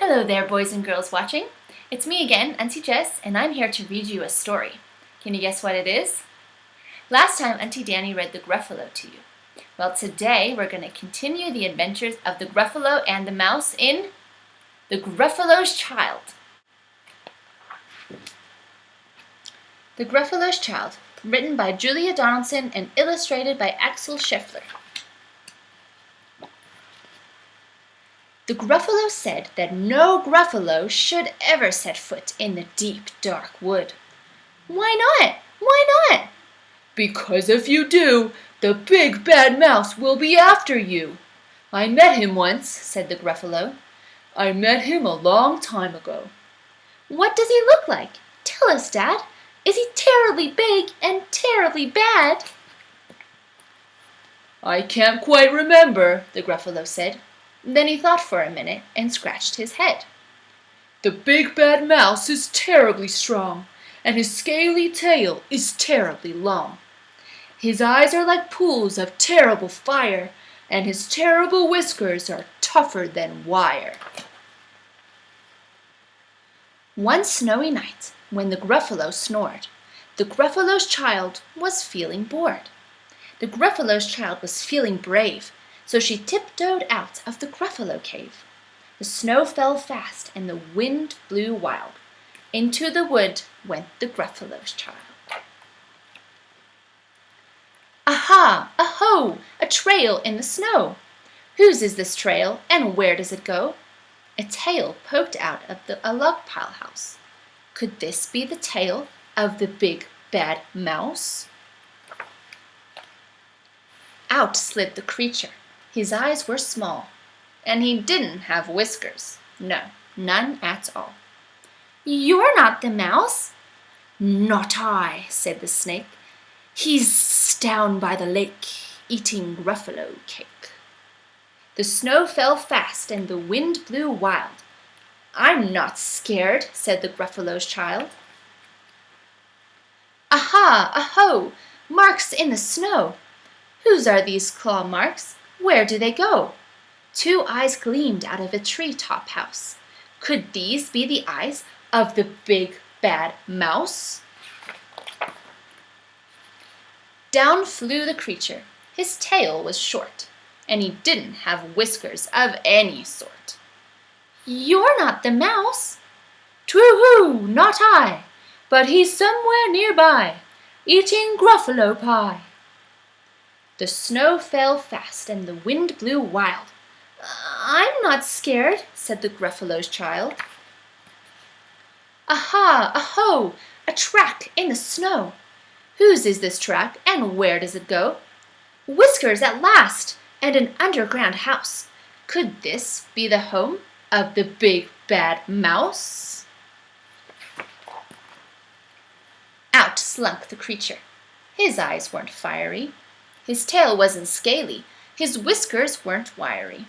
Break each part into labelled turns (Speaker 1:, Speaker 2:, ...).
Speaker 1: Hello there, boys and girls watching. It's me again, Auntie Jess, and I'm here to read you a story. Can you guess what it is? Last time, Auntie Danny read the Gruffalo to you. Well, today we're going to continue the adventures of the Gruffalo and the mouse in The Gruffalo's Child. The Gruffalo's Child, written by Julia Donaldson and illustrated by Axel Scheffler. The Gruffalo said that no Gruffalo should ever set foot in the deep, dark wood. Why not? Why not? Because if you do, the big bad mouse will be after you. I met him once, said the Gruffalo. I met him a long time ago. What does he look like? Tell us, Dad. Is he terribly big and terribly bad? I can't quite remember, the Gruffalo said. Then he thought for a minute and scratched his head. The big bad mouse is terribly strong, and his scaly tail is terribly long. His eyes are like pools of terrible fire, and his terrible whiskers are tougher than wire. One snowy night, when the Gruffalo snored, the Gruffalo's child was feeling bored. The Gruffalo's child was feeling brave, so she tiptoed out of the Gruffalo cave. The snow fell fast and the wind blew wild. Into the wood went the Gruffalo's child. Aha! Aho! A trail in the snow! Whose is this trail, and where does it go? A tail poked out of a log pile house. Could this be the tail of the big bad mouse? Out slid the creature. His eyes were small, and he didn't have whiskers. No, none at all. You're not the mouse? Not I, said the snake. He's down by the lake, eating Gruffalo cake. The snow fell fast, and the wind blew wild. I'm not scared, said the Gruffalo's child. Aha, aho, marks in the snow. Whose are these claw marks? Where do they go? Two eyes gleamed out of a tree-top house. Could these be the eyes of the big bad mouse? Down flew the creature. His tail was short, and he didn't have whiskers of any sort. You're not the mouse. True-hoo, not I, but he's somewhere nearby, eating Gruffalo pie. The snow fell fast and the wind blew wild. I'm not scared, said the Gruffalo's child. Aha, aho, a track in the snow. Whose is this track, and where does it go? Whiskers at last, and an underground house. Could this be the home of the big bad mouse? Out slunk the creature. His eyes weren't fiery. His tail wasn't scaly. His whiskers weren't wiry.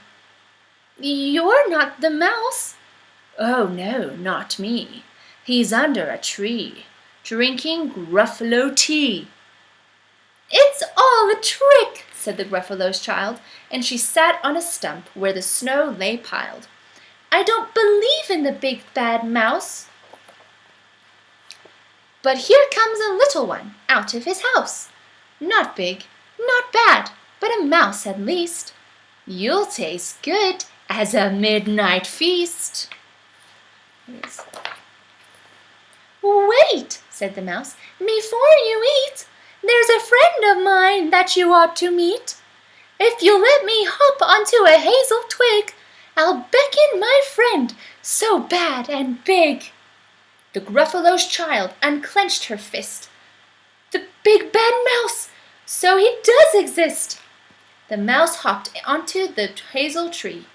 Speaker 1: You're not the mouse. Oh, no, not me. He's under a tree, drinking Gruffalo tea. It's all a trick, said the Gruffalo's child, and she sat on a stump where the snow lay piled. I don't believe in the big bad mouse. But here comes a little one out of his house. Not big, not bad, but a mouse at least. You'll taste good as a midnight feast. Wait, said the mouse, before you eat, there's a friend of mine that you ought to meet. If you'll let me hop onto a hazel twig, I'll beckon my friend so bad and big. The Gruffalo's child unclenched her fist. The big bad mouse! So he does exist! The mouse hopped onto the hazel tree.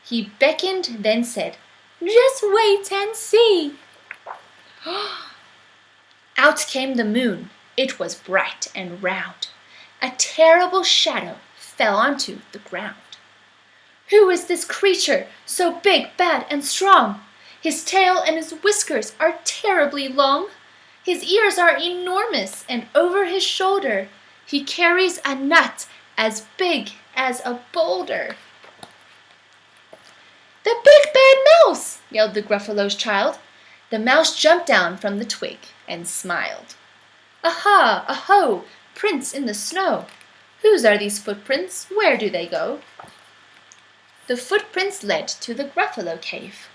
Speaker 1: He beckoned, then said, Just wait and see. Out came the moon. It was bright and round. A terrible shadow fell onto the ground. Who is this creature so big, bad, and strong? His tail and his whiskers are terribly long. His ears are enormous, and over his shoulder he carries a nut as big as a boulder. The big bad mouse! Yelled the Gruffalo's child. The mouse jumped down from the twig and smiled. Aha! Aho! Prints in the snow! Whose are these footprints? Where do they go? The footprints led to the Gruffalo cave,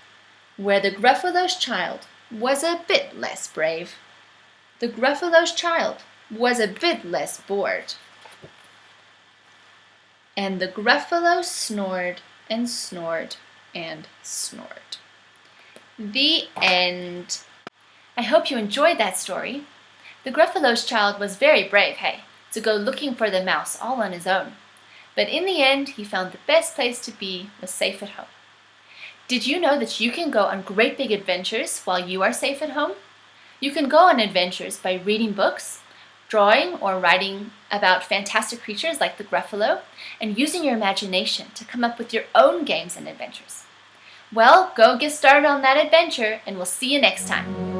Speaker 1: where the Gruffalo's child was a bit less brave. The Gruffalo's child was a bit less bored. And the Gruffalo snored and snored and snored. The end. I hope you enjoyed that story. The Gruffalo's child was very brave, hey, to go looking for the mouse all on his own. But in the end, he found the best place to be was safe at home. Did you know that you can go on great big adventures while you are safe at home? You can go on adventures by reading books, drawing or writing about fantastic creatures like the Gruffalo, and using your imagination to come up with your own games and adventures. Well, go get started on that adventure, and we'll see you next time.